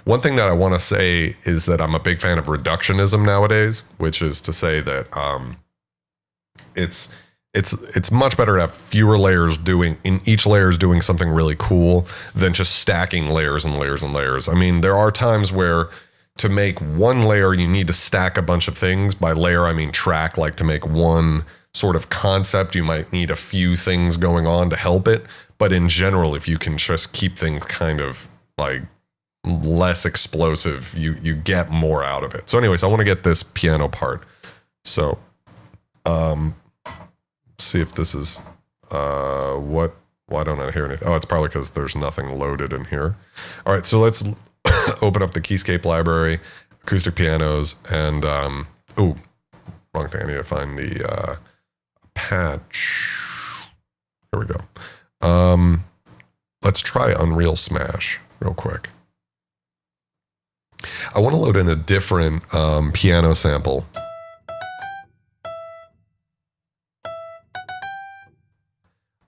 One thing that I want to say is that I'm a big fan of reductionism nowadays, which is to say that it's much better to have fewer layers in each layer is doing something really cool than just stacking layers and layers and layers. I mean, there are times where to make one layer, you need to stack a bunch of things. By layer, I mean track. Like to make one sort of concept, you might need a few things going on to help it. But in general, if you can just keep things kind of like less explosive, you get more out of it. So anyways, I want to get this piano part. So see if this is why don't I hear anything? Oh, it's probably because there's nothing loaded in here. All right, so let's open up the Keyscape library, acoustic pianos, and wrong thing. I need to find the patch. Here we go. Let's try Unreal Smash real quick. I want to load in a different piano sample.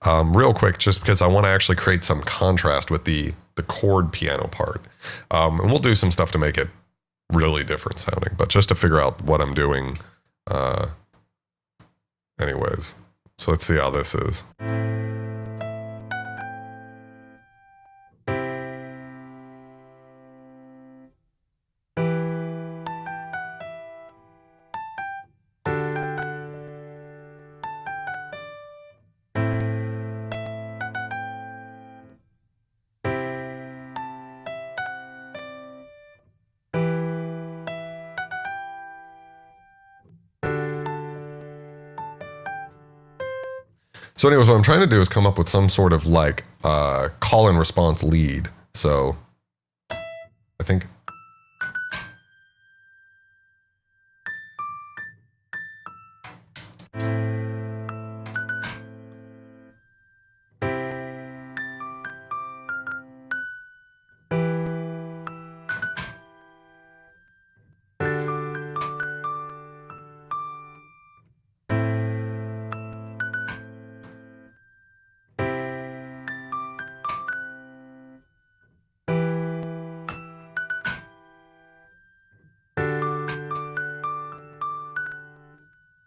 Real quick, just because I want to actually create some contrast with the chord piano part. And we'll do some stuff to make it really different sounding, but just to figure out what I'm doing. Anyways, so let's see how this is. So anyways, what I'm trying to do is come up with some sort of like call and response lead. So I think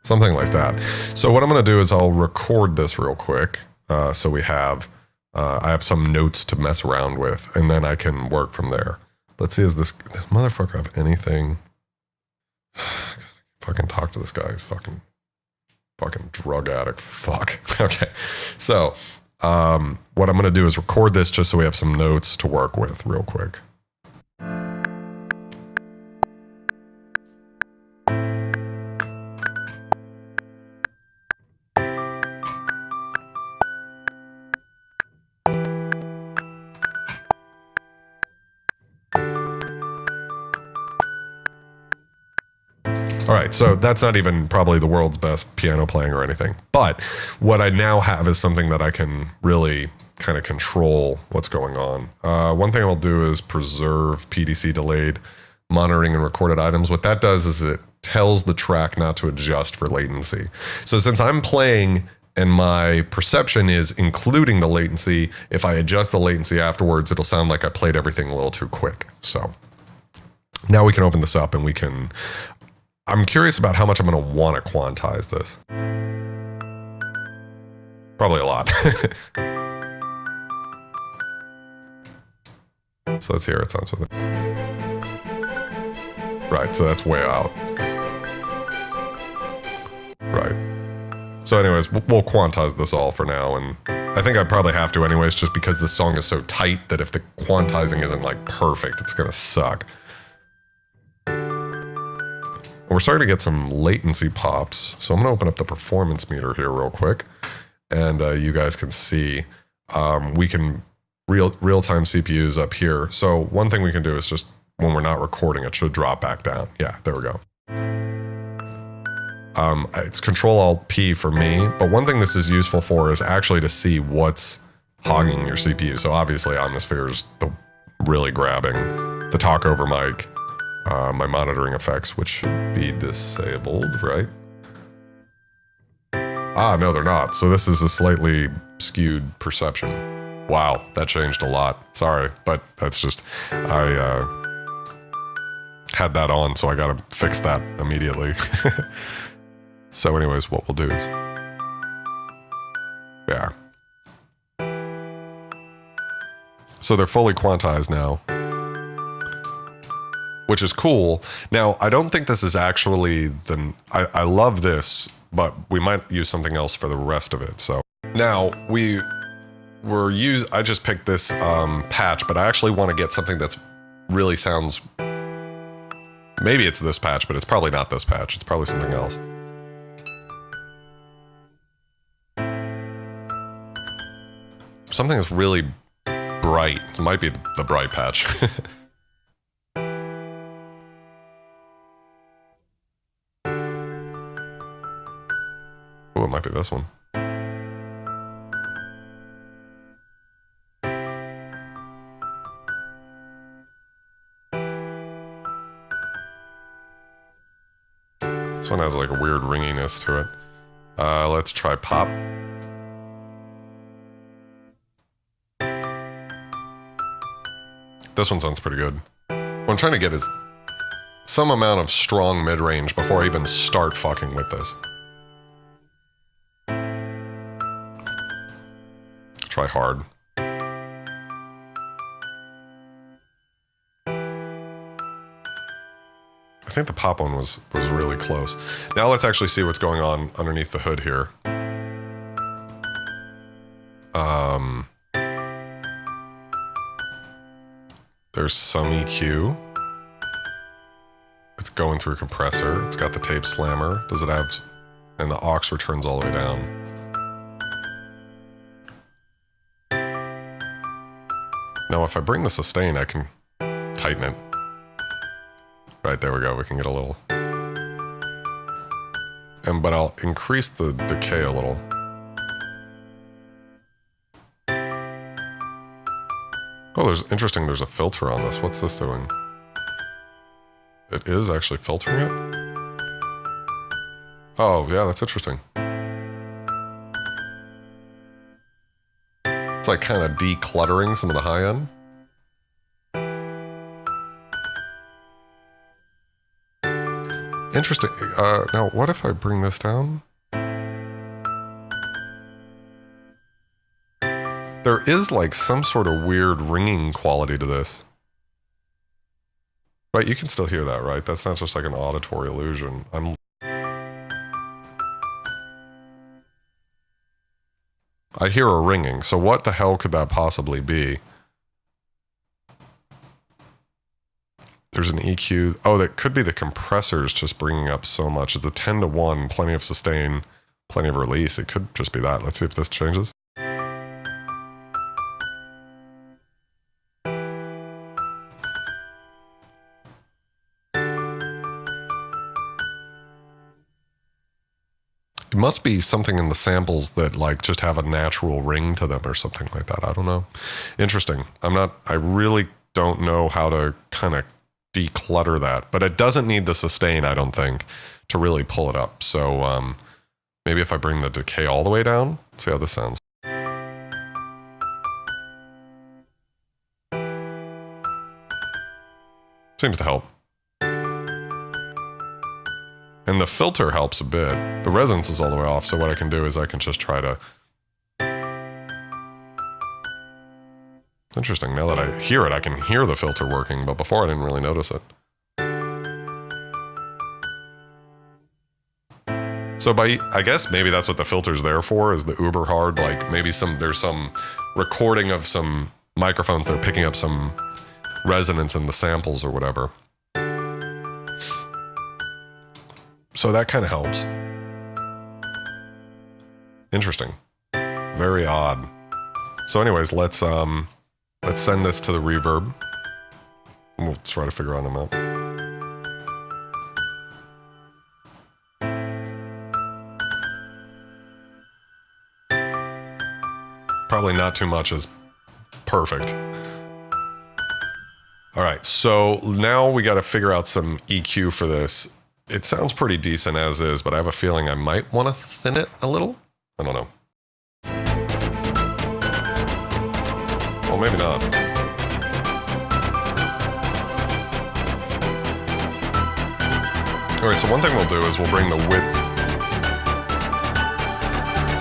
something like that. So what I'm going to do is I'll record this real quick. So we have, I have some notes to mess around with, and then I can work from there. Let's see, does this motherfucker have anything? Fucking talk to this guy. He's fucking drug addict. Fuck. Okay. So what I'm going to do is record this just so we have some notes to work with real quick. All right, so that's not even probably the world's best piano playing or anything. But what I now have is something that I can really kind of control what's going on. One thing I'll do is preserve PDC delayed monitoring and recorded items. What that does is it tells the track not to adjust for latency. So since I'm playing and my perception is including the latency, if I adjust the latency afterwards, it'll sound like I played everything a little too quick. So now we can open this up and we can... I'm curious about how much I'm going to want to quantize this. Probably a lot. So let's hear it sounds with it. Right, so that's way out. Right. So anyways, we'll quantize this all for now, and I think I probably have to anyways, just because this song is so tight that if the quantizing isn't like perfect, it's going to suck. We're starting to get some latency pops, so I'm going to open up the performance meter here real quick, and you guys can see we can real-time CPUs up here. So one thing we can do is just when we're not recording, it should drop back down. Yeah, there we go. It's Control-Alt-P for me, but one thing this is useful for is actually to see what's hogging your CPU. So obviously Omnisphere is really grabbing the talk over mic. My monitoring effects, which should be disabled, right? Ah, no, they're not. So this is a slightly skewed perception. Wow, that changed a lot. Sorry, but that's just, had that on, so I got to fix that immediately. So anyways, what we'll do is, yeah. So they're fully quantized now, which is cool. Now, I don't think this is actually I love this, but we might use something else for the rest of it. So now I just picked this patch, but I actually want to get something that's really sounds, maybe it's this patch, but it's probably not this patch. It's probably something else. Something that's really bright. It might be the bright patch. Oh, it might be this one. This one has like a weird ringiness to it. Let's try pop. This one sounds pretty good. What I'm trying to get is some amount of strong mid-range before I even start fucking with this. Try hard. I think the pop one was really close. Now let's actually see what's going on underneath the hood here. There's some EQ. It's going through a compressor. It's got the tape slammer. Does it have... And the aux returns all the way down. Now if I bring the sustain, I can tighten it. Right, there we go. We can get a little... But I'll increase the decay a little. Oh, interesting, there's a filter on this. What's this doing? It is actually filtering it? Oh, yeah, that's interesting. It's like kind of decluttering some of the high end. Interesting. Now, what if I bring this down? There is like some sort of weird ringing quality to this. Right, you can still hear that, right? That's not just like an auditory illusion. I hear a ringing, so what the hell could that possibly be? There's an EQ. Oh, that could be the compressors just bringing up so much. It's a 10-to-1, plenty of sustain, plenty of release. It could just be that. Let's see if this changes. It must be something in the samples that like just have a natural ring to them or something like that. I don't know. Interesting. I really don't know how to kind of declutter that, but it doesn't need the sustain, I don't think, to really pull it up. So maybe if I bring the decay all the way down, see how this sounds. Seems to help. And the filter helps a bit. The resonance is all the way off, so what I can do is I can just try to... Interesting, now that I hear it, I can hear the filter working, but before I didn't really notice it. So I guess maybe that's what the filter's there for, is the uber hard, like maybe there's some recording of some microphones that are picking up some resonance in the samples or whatever. So that kind of helps. Interesting. Very odd. So anyways, let's send this to the reverb. We'll try to figure out a amount. Probably not too much is perfect. All right, so now we got to figure out some EQ for this. It sounds pretty decent as is, but I have a feeling I might want to thin it a little. I don't know. Well, maybe not. All right, so one thing we'll do is we'll bring the width.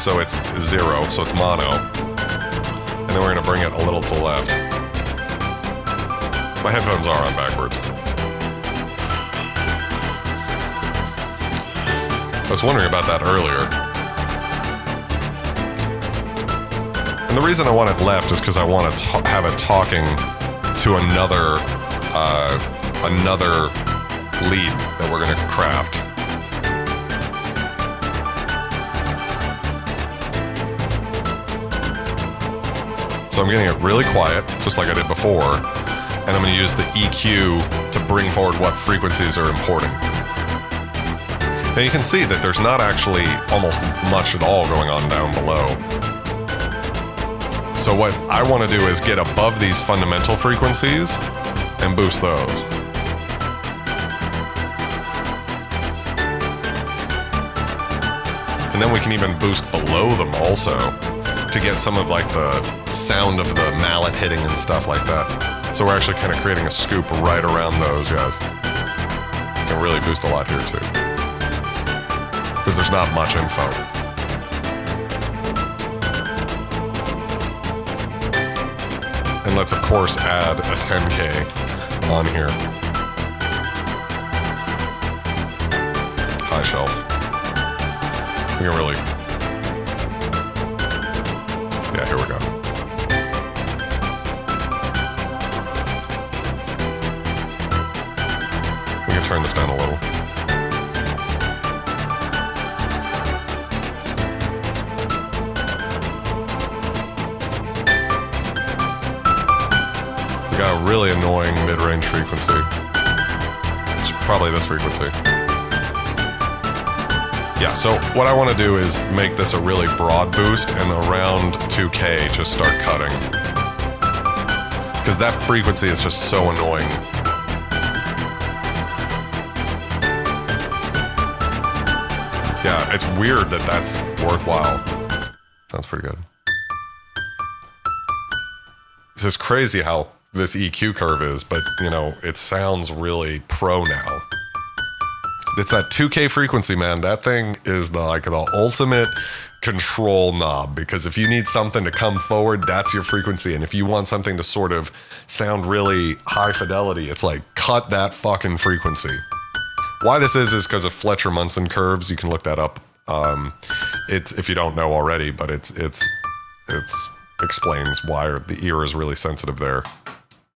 So it's 0, so it's mono. And then we're gonna bring it a little to the left. My headphones are on backwards. I was wondering about that earlier. And the reason I want it left is because I want to have it talking to another lead that we're going to craft. So I'm getting it really quiet, just like I did before, and I'm going to use the EQ to bring forward what frequencies are important. And you can see that there's not actually almost much at all going on down below. So what I want to do is get above these fundamental frequencies and boost those. And then we can even boost below them also to get some of like the sound of the mallet hitting and stuff like that. So we're actually kind of creating a scoop right around those guys. Can really boost a lot here too, because there's not much info. And let's of course add a 10K on here. High shelf. We can really, yeah, here we go. We can turn this down a little. We got a really annoying mid-range frequency. It's probably this frequency. Yeah, so what I want to do is make this a really broad boost and around 2K just start cutting. Because that frequency is just so annoying. Yeah, it's weird that that's worthwhile. Sounds pretty good. This is crazy how this EQ curve is, but you know, it sounds really pro now. It's that 2K frequency, man. That thing is the ultimate control knob, because if you need something to come forward, that's your frequency. And if you want something to sort of sound really high fidelity, it's like, cut that fucking frequency. Why this is because of Fletcher-Munson curves. You can look that up. It's, if you don't know already, but it's explains why the ear is really sensitive there.